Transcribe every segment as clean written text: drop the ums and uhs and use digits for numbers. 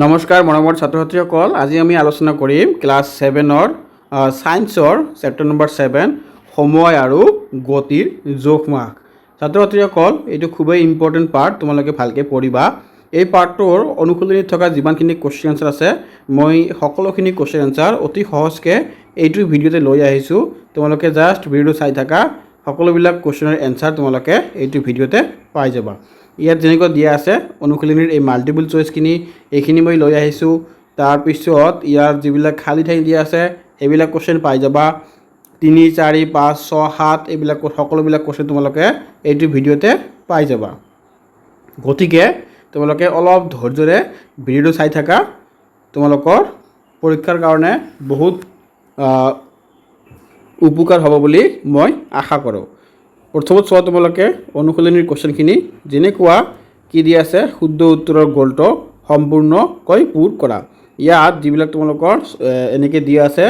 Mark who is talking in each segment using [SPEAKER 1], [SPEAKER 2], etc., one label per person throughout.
[SPEAKER 1] নমস্কাৰ মৰমৰ ছাত্ৰ ছাত্ৰীসকল, আজি আমি আলোচনা কৰিম ক্লাছ 7ৰ সায়েন্সৰ চেপ্টাৰ নম্বৰ 7 সময় আৰু গতিৰ জোখ-মাখ। ছাত্ৰ ছাত্ৰীসকল, এইটো খুবেই ইম্পৰ্টেণ্ট পাৰ্ট, তোমালোকে ভালকৈ পঢ়িবা। এই পাৰ্টটোৰ অনুশীলনীত থকা যিমানখিনি কোৱেশ্চন আনসাৰ আছে, মই সকলোখিনি কোৱেশ্চন আনসাৰ অতি সহজকৈ এইটো ভিডিঅ'তে লৈ আহিছোঁ। তোমালোকে জাষ্ট ভিডিঅ'টো চাই থাকা, সকলোবিলাক কোৱেশ্চনৰ এনসাৰ তোমালোকে এইটো ভিডিঅ'তে পাই যাবা। ইয়াত যেনেকৈ দিয়া আছে অনুশীলনীৰ এই মাল্টিপল চইচখিনি এইখিনি মই লৈ আহিছোঁ। তাৰপিছত ইয়াৰ যিবিলাক খালী ঠাই দিয়া আছে এইবিলাক কোৱেশ্চন পাই যাবা। 3, 4, 5, 6, 7 এইবিলাক সকলোবিলাক কোৱেশ্চন তোমালোকে এইটো ভিডিঅ'তে পাই যাবা। গতিকে তোমালোকে অলপ ধৈৰ্যৰে ভিডিঅ'টো চাই থাকা, তোমালোকৰ পৰীক্ষাৰ কাৰণে বহুত উপকাৰ হ'ব বুলি মই আশা কৰোঁ। প্ৰথমত চোৱা তোমালোকে অনুশীলনীৰ কোৱেশ্চনখিনি, যেনেকুৱা কি দিয়া আছে শুদ্ধ উত্তৰৰ গ'লটো সম্পূৰ্ণকৈ পূৰ কৰা। ইয়াত যিবিলাক তোমালোকৰ এনেকৈ দিয়া আছে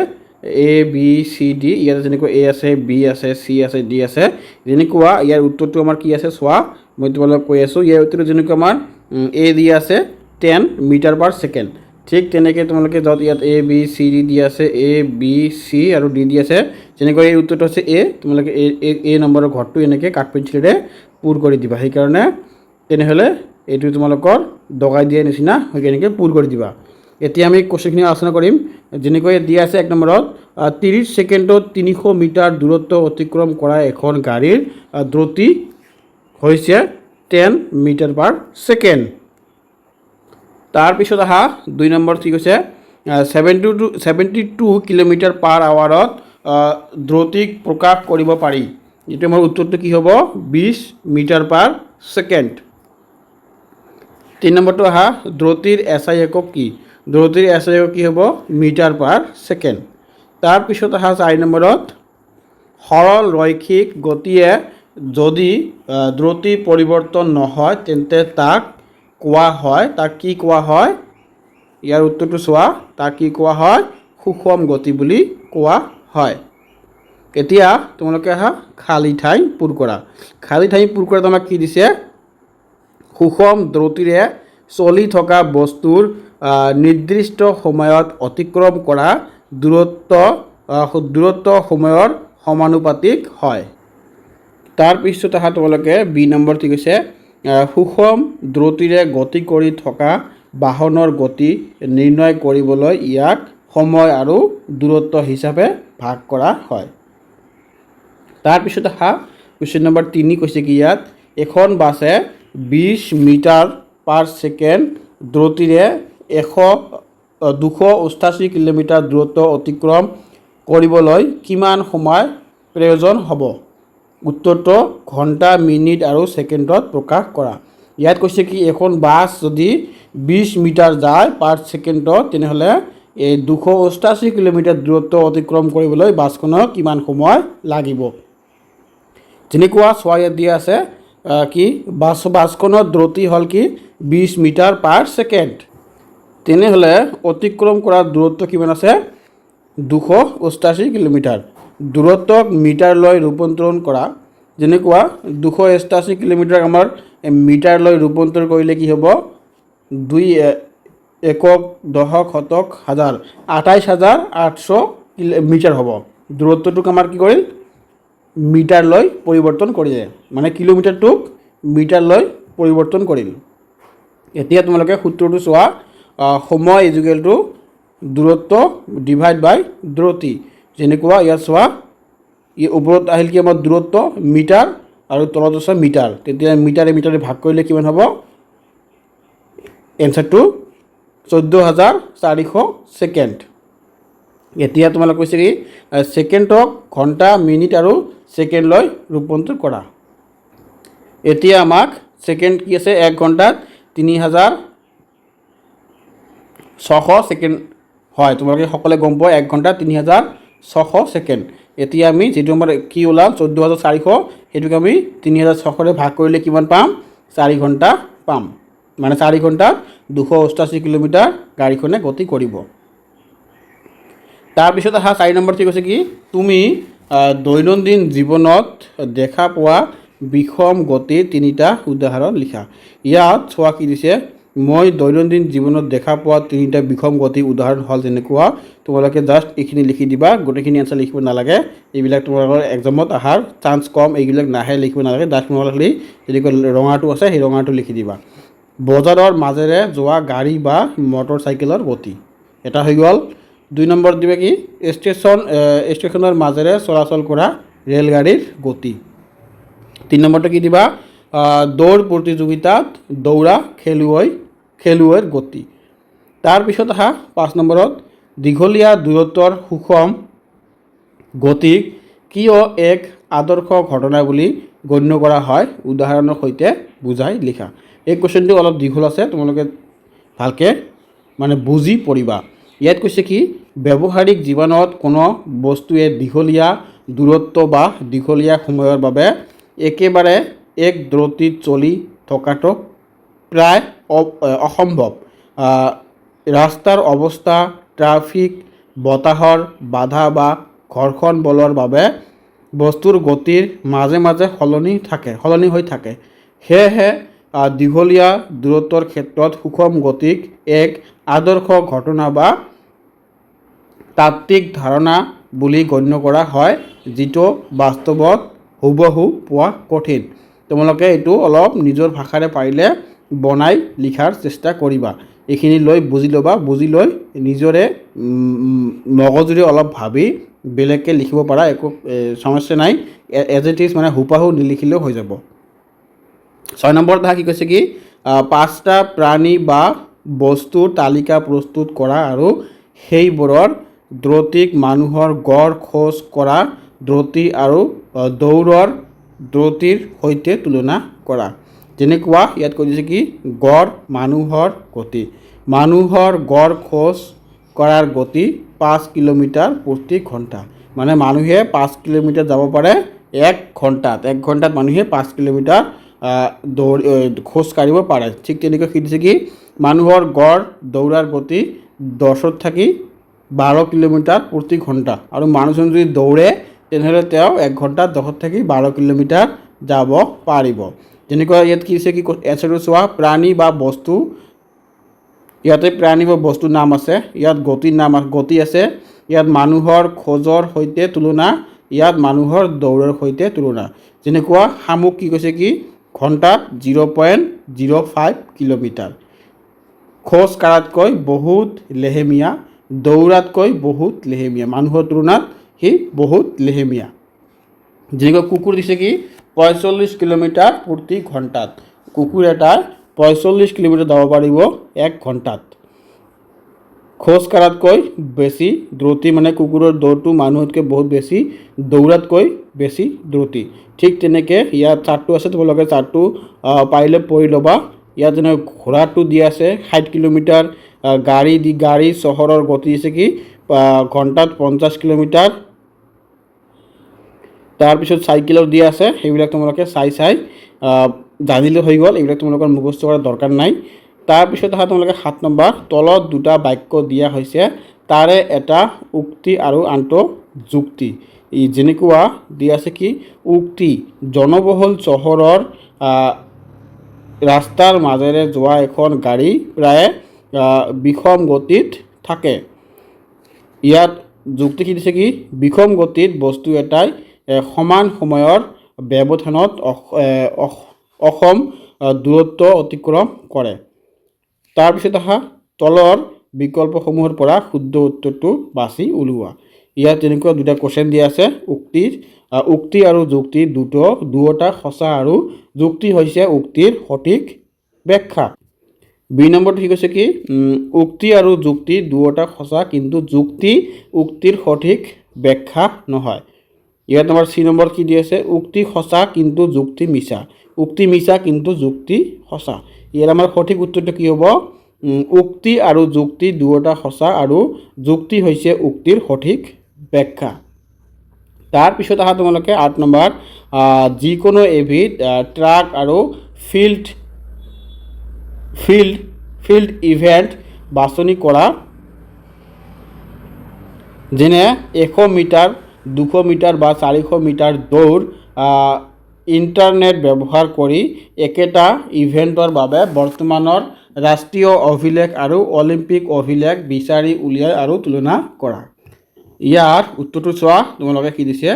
[SPEAKER 1] A B C D, ইয়াত যেনেকৈ A আছে, B আছে, C আছে, D আছে, যেনেকুৱা ইয়াৰ উত্তৰটো আমাৰ কি আছে চোৱা, মই তোমালোকক কৈ আছোঁ। ইয়াৰ উত্তৰটো যেনেকৈ আমাৰ A দিয়া আছে 10 মিটাৰ পাৰ ছেকেণ্ড, ঠিক তেনেকৈ তোমালোকে য'ত ইয়াত A B C D দিয়া আছে, A B C আৰু D দি আছে, যেনেকৈ এই উত্তৰটো আছে A, তোমালোকে A নম্বৰৰ ঘৰটো এনেকৈ কাঠ পেঞ্চিলেৰে পূৰ কৰি দিবা। সেইকাৰণে তেনেহ'লে এইটো তোমালোকৰ দগাই দিয়া নিচিনা হৈ এনেকৈ পূৰ কৰি দিবা। এতিয়া আমি কোৱেশ্চনখিনি আলোচনা কৰিম। যেনেকৈ দিয়া আছে 1 নম্বৰত 30 ছেকেণ্ডত 300 মিটাৰ দূৰত্ব অতিক্ৰম কৰা এখন গাড়ীৰ দ্ৰুতি হৈছে 10 মিটাৰ পাৰ ছেকেণ্ড। তাৰপিছত আহা 2 নম্বৰ ঠিক হৈছে 72 কিলোমিটাৰ পাৰ আৱাৰত দ্ৰুতিক প্ৰকাশ কৰিব পাৰি। এইটো আমাৰ উত্তৰটো কি হ'ব 20 মিটাৰ পাৰ ছেকেণ্ড। 3 নম্বৰটো আহা দ্ৰুতিৰ SI একক কি? দ্ৰুতিৰ SI একক কি হ'ব মিটাৰ পাৰ ছেকেণ্ড। তাৰপিছত আহা 4 নম্বৰত সৰল ৰৈখিক গতিয়ে যদি দ্ৰুতি পৰিৱৰ্তন নহয় তেন্তে তাক কোৱা হয়, তাক কি কোৱা হয়? ইয়াৰ উত্তৰটো চোৱা, তাক কি কোৱা হয়? সুষম গতি বুলি কোৱা হয়। এতিয়া তোমালোকে আহা খালী ঠাই পূৰ কৰা। খালী ঠাই পূৰ কৰাত আমাক কি দিছে? সুষম দ্ৰুতিৰে চলি থকা বস্তুৰ নিৰ্দিষ্ট সময়ত অতিক্ৰম কৰা দূৰত্ব সময়ৰ সমানুপাতিক হয়। তাৰপিছত আহা তোমালোকে B নম্বৰ ঠিক আছে সুষম দ্ৰুতিৰে গতি কৰি থকা বাহনৰ গতি নিৰ্ণয় কৰিবলৈ ইয়াক সময় আৰু দূৰত্ব হিচাপে ভাগ কৰা হয়। তাৰপিছত আহা কুৱেশ্যন নম্বৰ 3 কৈছে কি ইয়াত এখন বাছে 20 মিটাৰ পাৰ ছেকেণ্ড দ্ৰুতিৰে 288 কিলোমিটাৰ দূৰত্ব অতিক্ৰম কৰিবলৈ কিমান সময় প্ৰয়োজন হ'ব? উত্তৰটো ঘণ্টা, মিনিট আৰু ছেকেণ্ডত প্ৰকাশ কৰা। ইয়াত কৈছে কি এখন বাছ যদি 20 মিটাৰ যায় পাৰ ছেকেণ্ডত, তেনেহ'লে এই 288 কিলোমিটাৰ দূৰত্ব অতিক্ৰম কৰিবলৈ বাছখনৰ কিমান সময় লাগিব? যেনেকুৱা চোৱা ইয়াত দিয়া আছে কি বাছখনৰ দ্ৰুতি হ'ল কি 20 মিটাৰ পাৰ ছেকেণ্ড। তেনেহ'লে অতিক্ৰম কৰা দূৰত্ব কিমান আছে 288 কিলোমিটাৰ। দূৰত্বক মিটাৰলৈ ৰূপান্তৰণ কৰা, যেনেকুৱা 288 কিলোমিটাৰ আমাৰ মিটাৰলৈ ৰূপান্তৰ কৰিলে কি হ'ব 2 একক, দশক, শতক, হাজাৰ, 28,800 মিটাৰ হ'ব। দূৰত্বটোক আমাৰ কি কৰিল মিটাৰলৈ পৰিৱৰ্তন কৰিলে, মানে কিলোমিটাৰটোক মিটাৰলৈ পৰিৱৰ্তন কৰিল। এতিয়া তোমালোকে সূত্ৰটো চোৱা, সময় ইজুকেলটো দূৰত্ব ডিভাইড বাই দ্ৰুতি। যেনেকুৱা ইয়াত চোৱা ওপৰত আহিল কি আমাৰ দূৰত্ব মিটাৰ আৰু তলত আছে মিটাৰ, তেতিয়া মিটাৰে ভাগ কৰিলে কিমান হ'ব? এনচাৰটো 14,400 ছেকেণ্ড। এতিয়া তোমালোকে কৈছে কি ছেকেণ্ডক ঘণ্টা, মিনিট আৰু ছেকেণ্ডলৈ ৰূপান্তৰ কৰা। এতিয়া আমাক ছেকেণ্ড কি আছে 1 ঘণ্টাত 3,600 ছেকেণ্ড হয়, তোমালোকে সকলোৱে গম পোৱা 1 ঘণ্টাত 3,600 ছেকেণ্ড। এতিয়া আমি যিটো আমাৰ কি ওলাল 14,400, সেইটোকে আমি 3,600ৰে ভাগ কৰিলে কিমান পাম? 4 ঘণ্টা পাম, মানে 4 ঘণ্টাত 288 কিলোমিটাৰ গাড়ীখনে গতি কৰিব। তাৰপিছত আহা 4 নম্বৰ ঠিক আছে কি তুমি দৈনন্দিন জীৱনত দেখা পোৱা বিষম গতিৰ 3টা উদাহৰণ লিখা। ইয়াত চোৱা কি দিছে মই দৈনন্দিন জীৱনত দেখা পোৱা তিনিটা বিষম গতিৰ উদাহৰণ হ'ল যেনেকুৱা তোমালোকে জাষ্ট এইখিনি লিখি দিবা, গোটেইখিনি এনচাৰ লিখিব নালাগে। এইবিলাক তোমালোকৰ এক্সামত অহাৰ চান্স কম, এইবিলাক নাহে লিখিব নালাগে। জাষ্ট তোমালোকে খালি যেনেকুৱা ৰঙাটো আছে সেই ৰঙাটো লিখি দিবা। বজাৰৰ মাজেৰে যোৱা গাড়ী বা মটৰ চাইকেলৰ গতি। এটা হৈ গ'ল। 2 নম্বৰ দিবা কি ষ্টেচনৰ মাজেৰে চলাচল কৰা ৰেলগাড়ীৰ গতি। 3 নম্বৰটো কি দিবা দৌৰ প্ৰতিযোগিতাত দৌৰা খেলুৱৈৰ গতি। তাৰপিছত আহা 5 নম্বৰত দীঘলীয়া দূৰত্বৰ সুষম গতিক কিয় এক আদৰ্শ ঘটনা বুলি গণ্য কৰা হয়, উদাহৰণৰ সৈতে বুজাই লিখা। এই কুৱেশ্যনটো অলপ দীঘল আছে, তোমালোকে ভালকৈ মানে বুজি পঢ়িবা। ইয়াত কৈছে কি ব্যৱহাৰিক জীৱনত কোনো বস্তুৱে দীঘলীয়া দূৰত্ব বা দীঘলীয়া সময়ৰ বাবে একেবাৰে এক দ্ৰুতিত চলি থকাটো প্ৰায় অসম্ভৱ। ৰাস্তাৰ অৱস্থা, ট্ৰাফিক, বতাহৰ বাধা বা ঘৰ্ষণ বলৰ বাবে বস্তুৰ গতিৰ মাজে মাজে সলনি হৈ থাকে। সেয়েহে দীঘলীয়া দূৰত্বৰ ক্ষেত্ৰত সুষম গতিক এক আদৰ্শ ঘটনা বা তাত্ত্বিক ধাৰণা বুলি গণ্য কৰা হয়, যিটো বাস্তৱত হুবহু পোৱা কঠিন। তোমালোকে এইটো অলপ নিজৰ ভাষাৰে পাৰিলে বনাই লিখাৰ চেষ্টা কৰিবা। এইখিনি লৈ বুজি ল'বা, বুজি লৈ নিজৰে মগজুৰে অলপ ভাবি বেলেগকৈ লিখিব পাৰা, একো সমস্যা নাই। এজ ইট ইজ মানে হুবহু নিলিখিলেও হৈ যাব। 6 নম্বৰ কথা কি কৈছে কি 5টা প্ৰাণী বা বস্তুৰ তালিকা প্ৰস্তুত কৰা আৰু সেইবোৰৰ দ্ৰুতিক মানুহৰ গড় খোজ কৰা দ্ৰুতি আৰু দৌৰৰ দ্ৰুতিৰ সৈতে তুলনা কৰা। যেনেকুৱা ইয়াত কৈ দিছে কি গড় মানুহৰ গতি। মানুহৰ গড় খোজ কৰাৰ গতি 5 কিলোমিটাৰ প্ৰতি ঘণ্টা। মানে মানুহে 5 কিলোমিটাৰ যাব পাৰে 1 ঘণ্টাত। 1 ঘণ্টাত মানুহে 5 কিলোমিটাৰ খোজ কাঢ়িব পাৰে। ঠিক তেনেকৈ কি দিছে কি মানুহৰ গড় দৌৰাৰ গতি 10ত থাকি 12 কিলোমিটাৰ প্ৰতি ঘণ্টা। আৰু মানুহজন যদি দৌৰে তেনেহ'লে তেওঁ 1 ঘণ্টাত 10ত থাকি 12 কিলোমিটাৰ যাব পাৰিব। যেনেকুৱা ইয়াত কি হৈছে কি এনচাৰটো চোৱা প্ৰাণী বা বস্তু, ইয়াতে প্ৰাণী বা বস্তুৰ নাম আছে, ইয়াত গতি আছে, ইয়াত মানুহৰ খোজৰ সৈতে তুলনা, ইয়াত মানুহৰ দৌৰৰ সৈতে তুলনা। যেনেকুৱা শামুক কি কৈছে কি ঘণ্টাত 0.05 কিলোমিটাৰ, খোজ কাঢ়াতকৈ বহুত লেহেমীয়া, দৌৰাতকৈ বহুত লেহেমীয়া, মানুহৰ তুলনাত সি বহুত লেহেমীয়া। যেনেকৈ কুকুৰ দিছে কি 45 কিলোমিটাৰ প্ৰতি ঘণ্টাত। কুকুৰ এটাই 45 কিলোমিটাৰ যাব পাৰিব 1 ঘণ্টাত। খোজ কাঢ়াতকৈ বেছি দ্ৰুতি, মানে কুকুৰৰ দৌৰটো মানুহতকৈ বহুত বেছি, দৌৰাতকৈ বেছি দ্ৰুতি। ঠিক তেনেকৈ ইয়াত চাৰ্টটো আছে, তোমালোকে চাৰ্টটো পাৰিলে পঢ়ি ল'বা। ইয়াত যেনে ঘোঁৰাটো দি আছে 60 কিলোমিটাৰ, গাড়ী চহৰৰ গতি দিছে কি ঘণ্টাত 50 কিলোমিটাৰ। তাৰপিছত চাইকেলৰ দিয়া আছে, সেইবিলাক তোমালোকে চাই জানিলে হৈ গ'ল, এইবিলাক তোমালোকৰ মুখস্থ কৰাৰ দৰকাৰ নাই। তাৰপিছত আহা তোমালোকে 7 নম্বৰ, তলত 2টা বাক্য দিয়া হৈছে, তাৰে এটা উক্তি আৰু আনটো যুক্তি। যেনেকুৱা দিয়া আছে কি উক্তি জনবহুল চহৰৰ ৰাস্তাৰ মাজেৰে যোৱা এখন গাড়ী প্ৰায় বিষম গতিত থাকে। ইয়াত যুক্তি কি দিছে কি বিষম গতিত বস্তু এটাই সমান সময়ৰ ব্যৱধানত অসম দূৰত্ব অতিক্ৰম কৰে। তাৰপিছত আহা তলৰ বিকল্পসমূহৰ পৰা শুদ্ধ উত্তৰটো বাছি উলিওৱা। ইয়াত তেনেকুৱা 2টা কুৱেশ্যন দিয়া আছে। উক্তি আৰু যুক্তি দুয়োটা সঁচা আৰু যুক্তি হৈছে উক্তিৰ সঠিক ব্যাখ্যা। 2 নম্বৰটো কি কৈছে কি উক্তি আৰু যুক্তি দুয়োটা সঁচা, কিন্তু যুক্তি উক্তিৰ সঠিক ব্যাখ্যা নহয়। ইয়াত আমাৰ C নম্বৰ কি দি আছে উক্তি সঁচা কিন্তু যুক্তি মিছা। উক্তি মিছা কিন্তু যুক্তি সঁচা। ইয়াৰ আমাৰ সঠিক উত্তৰটো কি হ'ব উক্তি আৰু যুক্তি দুয়োটা সঁচা আৰু যুক্তি হৈছে উক্তিৰ সঠিক ব্যাখ্যা। তাৰপিছত আহা তোমালোকে 8 নম্বৰ যিকোনো এবিধ ট্ৰাক আৰু ফিল্ড ইভেণ্ট বাছনি কৰা, যেনে 100 মিটাৰ 200 মিটাৰ বা 400 মিটাৰ দৌৰ ইণ্টাৰনেট ব্যৱহাৰ কৰি একেটা ইভেণ্টৰ বাবে বৰ্তমানৰ ৰাষ্ট্ৰীয় অভিলেখ আৰু অলিম্পিক অভিলেখ বিচাৰি উলিয়াই আৰু তুলনা কৰা। ইয়াৰ উত্তৰটো চোৱা তোমালোকে কি দিছে,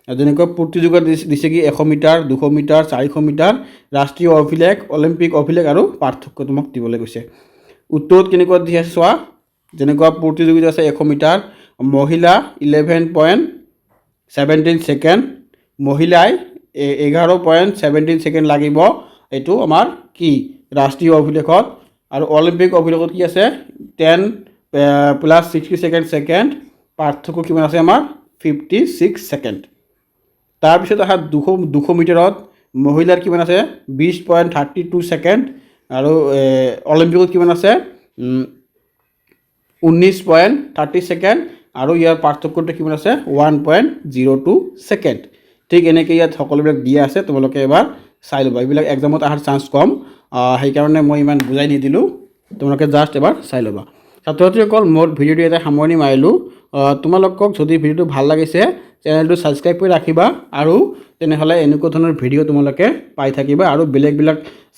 [SPEAKER 1] যেনেকৈ প্ৰতিযোগিতা দিছে কি 100 মিটাৰ, 200 মিটাৰ, 400 মিটাৰ, ৰাষ্ট্ৰীয় অভিলেখ, অলিম্পিক অভিলেখ আৰু পাৰ্থক্য তোমাক দিবলৈ কৈছে। উত্তৰত কেনেকুৱা দি আছে চোৱা, যেনেকুৱা প্ৰতিযোগিতা আছে 100 মিটাৰ, মহিলা 11.17 ছেকেণ্ড, মহিলাই 11.17 ছেকেণ্ড লাগিব, এইটো আমাৰ কি ৰাষ্ট্ৰীয় অভিলেখত। আৰু অলিম্পিক অভিলেখত কি আছে 10 + 60 ছেকেণ্ড, পাৰ্থক্য কিমান আছে আমাৰ 56 ছেকেণ্ড। তাৰপিছত আহা 200 মিটাৰত মহিলাৰ কিমান আছে 20.32 ছেকেণ্ড, আৰু অলিম্পিকত কিমান আছে 19.30 ছেকেণ্ড, আৰু ইয়াৰ পাৰ্থক্যটো কিমান আছে 1.02 ছেকেণ্ড। ঠিক এনেকৈ ইয়াত সকলোবিলাক দিয়া আছে, তোমালোকে এবাৰ চাই ল'বা। এইবিলাক এক্সামত অহাৰ চান্স কম, সেইকাৰণে মই ইমান বুজাই নিদিলোঁ, তোমালোকে জাষ্ট এবাৰ চাই ল'বা। ছাত্ৰ ছাত্ৰীসকল, মোৰ ভিডিঅ'টো এটা সামৰণি মাৰিলোঁ। তোমালোকক যদি ভিডিঅ'টো ভাল লাগিছে চেনেলটো ছাবস্ক্ৰাইব কৰি ৰাখিবা, আৰু তেনেহ'লে এনেকুৱা ধৰণৰ ভিডিঅ' তোমালোকে পাই থাকিবা, আৰু বেলেগ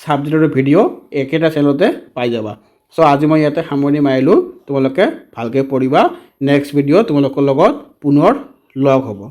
[SPEAKER 1] ছাবজেক্টৰ ভিডিঅ' একেটা চেনেলতে পাই যাবা। চ' আজি মই ইয়াতে সামৰণি মাৰিলোঁ, তোমালোকে ভালকৈ পঢ়িবা। নেক্সট ভিডিঅ' তোমালোকৰ লগত পুনৰ লগ হ'ব।